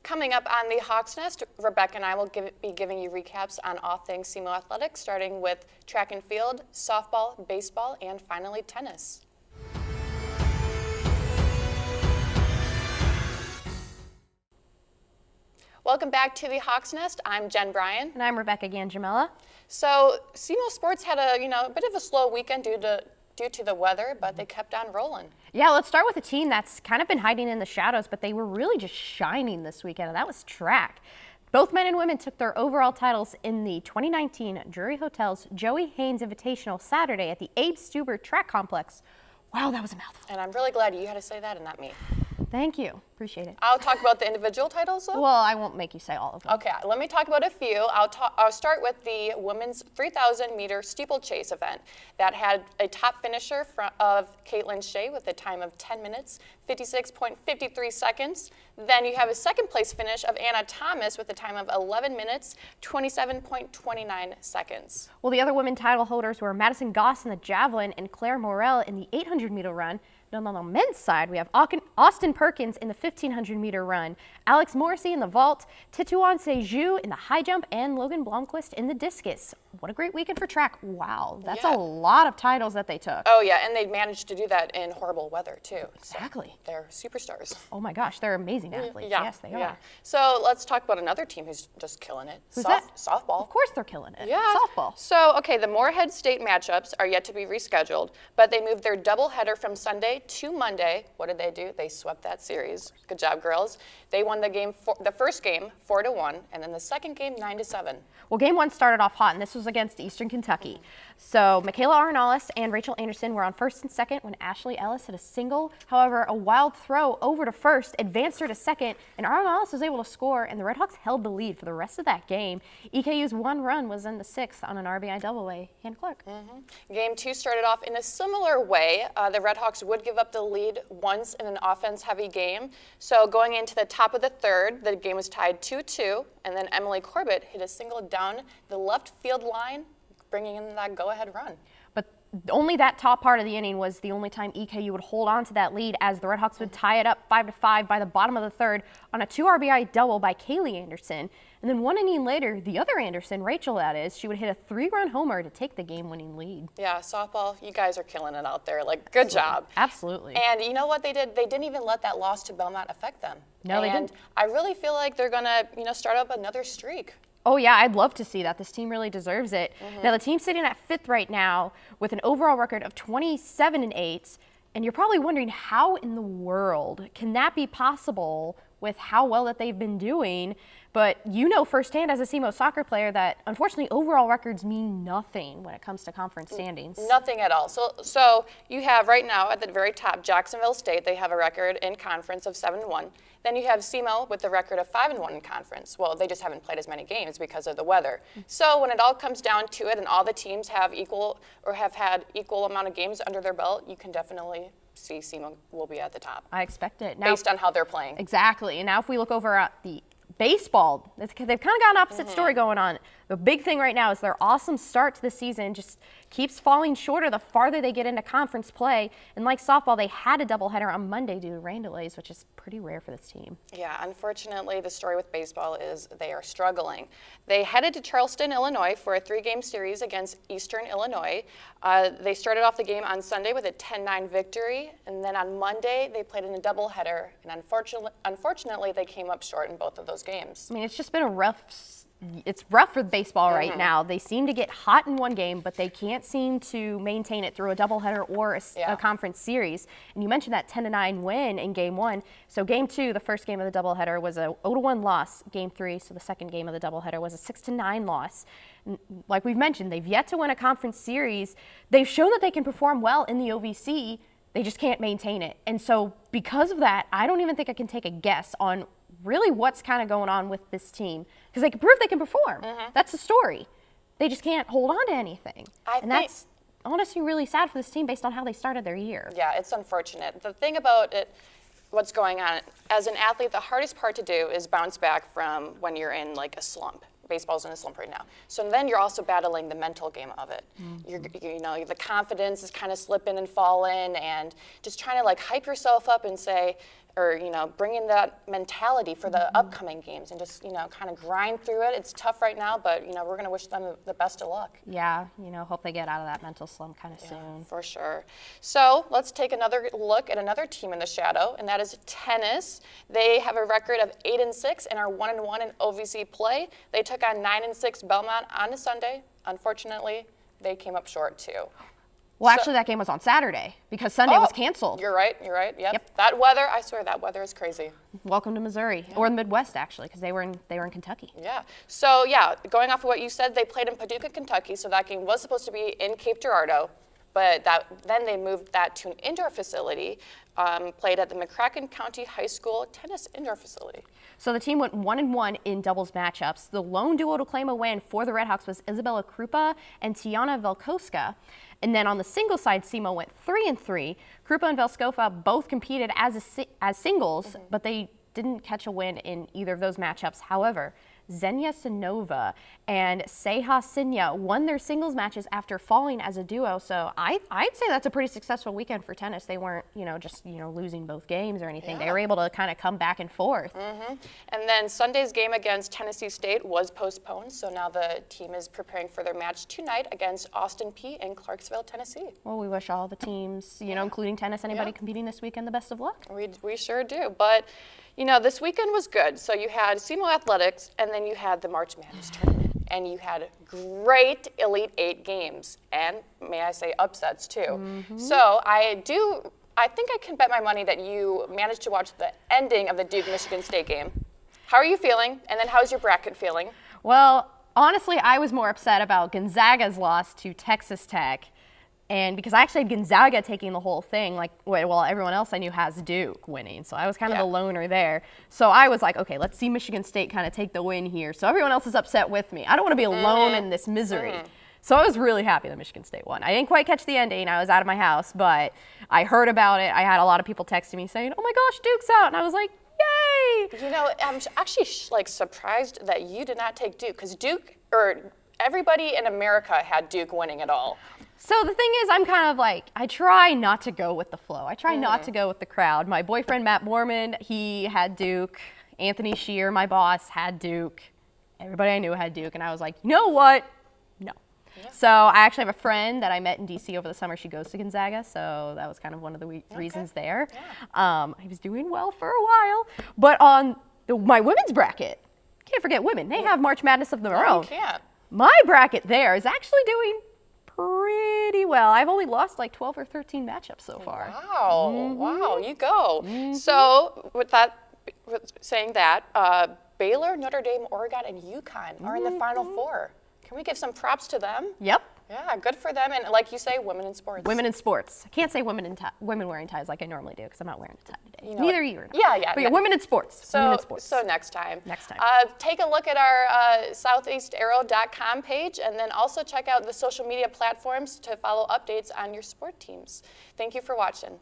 Coming up on the Hawks Nest, Rebecca and I will be giving you recaps on all things SEMO athletics, starting with track and field, softball, baseball, and finally tennis. Welcome back to the Hawks Nest. I'm Jen Bryan. And I'm Rebecca Gangamella. So SEMO Sports had a bit of a slow weekend due to the weather, but they kept on rolling. Yeah, let's start with a team that's kind of been hiding in the shadows, but they were really just shining this weekend, and that was track. Both men and women took their overall titles in the 2019 Drury Hotel's Joey Haynes Invitational Saturday at the Abe Stuber Track Complex. Wow, that was a mouthful. And I'm really glad you had to say that and not me. Thank you. Appreciate it. I'll talk about the individual titles, though. Well, I won't make you say all of them. Okay, let me talk about a few. I'll start with the women's 3,000-meter steeplechase event that had a top finisher of Caitlin Shea with a time of 10 minutes, 56.53 seconds. Then you have a second-place finish of Anna Thomas with a time of 11 minutes, 27.29 seconds. Well, the other women title holders were Madison Goss in the javelin and Claire Morel in the 800-meter run. And on the men's side, we have Austin Perkins in the 1,500-meter run, Alex Morrissey in the vault, Titouan Seju in the high jump, and Logan Blomqvist in the discus. What a great weekend for track. Wow, that's a lot of titles that they took. Oh, yeah, and they managed to do that in horrible weather, too. Exactly. So they're superstars. Oh, my gosh, they're amazing athletes. Yeah, yes, they are. So let's talk about another team who's just killing it. Who's that? Softball. Of course they're killing it. Yeah. Softball. So, okay, the Moorhead State matchups are yet to be rescheduled, but they moved their doubleheader from Sunday to Monday. What did they do? They swept that series. Good job, girls. They won the first game 4-1, and then the second game 9-7. Well, game one started off hot, and this was against Eastern Kentucky. So Michaela Arnalis and Rachel Anderson were on first and second when Ashley Ellis hit a single. However, a wild throw over to first advanced her to second, and Arnalis was able to score, and the Redhawks held the lead for the rest of that game. EKU's one run was in the sixth on an RBI double by Hannah Clark. Game two started off in a similar way. The Redhawks would give up the lead once in an offense-heavy game. So going into the top of the third, the game was tied 2-2, and then Emily Corbett hit a single down the left field line, bringing in that go-ahead run. But only that top part of the inning was the only time EKU would hold on to that lead, as the Redhawks would tie it up 5-5 by the bottom of the third on a 2 RBI double by Kaylee Anderson. And then one inning later, the other Anderson, Rachel that is, she would hit a 3-run homer to take the game-winning lead. Yeah, softball, you guys are killing it out there. Like, good job. Absolutely. And you know what they did? They didn't even let that loss to Belmont affect them. No, they didn't. And I really feel like they're going to, start up another streak. Oh, yeah, I'd love to see that. This team really deserves it. Now, the team's sitting at fifth right now with an overall record of 27-8, and you're probably wondering, how in the world can that be possible with how well that they've been doing? But you know firsthand as a SEMO soccer player that, unfortunately, overall records mean nothing when it comes to conference standings. Nothing at all. So you have right now at the very top, Jacksonville State. They have a record in conference of 7-1. Then you have SEMO with the record of 5-1 in conference. Well, they just haven't played as many games because of the weather. So when it all comes down to it and all the teams have equal or have had equal amount of games under their belt, you can definitely see SEMO will be at the top. I expect it. Now, based on how they're playing. Exactly. And now if we look over at the baseball, they've kind of got an opposite story going on. The big thing right now is their awesome start to the season just keeps falling shorter the farther they get into conference play. And like softball, they had a doubleheader on Monday due to rain delays, which is pretty rare for this team. Yeah, unfortunately, the story with baseball is they are struggling. They headed to Charleston, Illinois for a 3-game series against Eastern Illinois. They started off the game on Sunday with a 10-9 victory, and then on Monday they played in a doubleheader, and unfortunately they came up short in both of those games. I mean, it's just been it's rough for baseball right now. They seem to get hot in one game, but they can't seem to maintain it through a doubleheader or a conference series. And you mentioned that 10-9 win in game one. So game two, the first game of the doubleheader, was a 0-1 loss. Game three, so the second game of the doubleheader, was a 6-9 loss. And like we've mentioned, they've yet to win a conference series. They've shown that they can perform well in the OVC. They just can't maintain it. And so because of that, I don't even think I can take a guess on really what's kind of going on with this team, because they can prove they can perform. That's the story. They just can't hold on to anything. That's honestly really sad for this team based on how they started their year. Yeah, it's unfortunate. The thing about it, what's going on, as an athlete, the hardest part to do is bounce back from when you're in like a slump. Baseball's in a slump right now. So then you're also battling the mental game of it. The confidence is kind of slipping and falling, and just trying to like hype yourself up and say, or bringing that mentality for the upcoming games and just kind of grind through it. It's tough right now, but we're going to wish them the best of luck. Yeah, hope they get out of that mental slump kind of soon. For sure. So let's take another look at another team in the shadow, and that is tennis. They have a record of 8-6 and are 1-1 in OVC play. They took on 9-6 Belmont on a Sunday. Unfortunately, they came up short too. Well, actually, that game was on Saturday because Sunday was canceled. You're right. Yep. That weather, I swear, that weather is crazy. Welcome to Missouri, or the Midwest, actually, because they were in Kentucky. Yeah. So, going off of what you said, they played in Paducah, Kentucky, so that game was supposed to be in Cape Girardeau, but then they moved that to an indoor facility, played at the McCracken County High School Tennis Indoor Facility. So the team went 1-1 in doubles matchups. The lone duo to claim a win for the Redhawks was Isabella Krupa and Tiana Velkoska. And then on the singles side, SEMO went 3-3. Krupa and Velskova both competed as singles, but they didn't catch a win in either of those matchups. However, Xenia Sinova and Seha Sinya won their singles matches after falling as a duo. So I'd say that's a pretty successful weekend for tennis. They weren't, just losing both games or anything. They were able to kind of come back and forth. And then Sunday's game against Tennessee State was postponed. So now the team is preparing for their match tonight against Austin Peay in Clarksville, Tennessee. Well, we wish all the teams, including tennis, anybody competing this weekend, the best of luck. We sure do. But this weekend was good. So you had SEMO Athletics, and then you had the March Madness tournament, and you had great Elite Eight games, and may I say upsets too. So I think I can bet my money that you managed to watch the ending of the Duke-Michigan State game. How are you feeling? And then how's your bracket feeling? Well, honestly, I was more upset about Gonzaga's loss to Texas Tech. And because I actually had Gonzaga taking the whole thing, while everyone else I knew has Duke winning. So I was kind of the loner there. So I was like, okay, let's see Michigan State kind of take the win here. So everyone else is upset with me. I don't want to be alone in this misery. So I was really happy that Michigan State won. I didn't quite catch the ending. I was out of my house, but I heard about it. I had a lot of people texting me saying, oh my gosh, Duke's out. And I was like, yay! I'm actually surprised that you did not take Duke, because everybody in America had Duke winning it all. So the thing is, I'm kind of I try not to go with the flow. I try not to go with the crowd. My boyfriend, Matt Borman, he had Duke. Anthony Shear, my boss, had Duke. Everybody I knew had Duke. And I was like, you know what? No. Yeah. So I actually have a friend that I met in D.C. over the summer. She goes to Gonzaga, so that was kind of one of the reasons there. Yeah. I was doing well for a while. But on my women's bracket, can't forget women. They have March Madness of their own. You can't. My bracket there is actually doing pretty well. I've only lost 12 or 13 matchups so far. Wow, wow, you go. So with saying that, Baylor, Notre Dame, Oregon, and UConn are in the Final Four. Can we give some props to them? Yep. Yeah, good for them. And like you say, women in sports. Women in sports. I can't say women wearing ties like I normally do because I'm not wearing a tie today. Neither are you. Yeah. But women in sports. So next time. Take a look at our southeastarrow.com page, and then also check out the social media platforms to follow updates on your sport teams. Thank you for watching.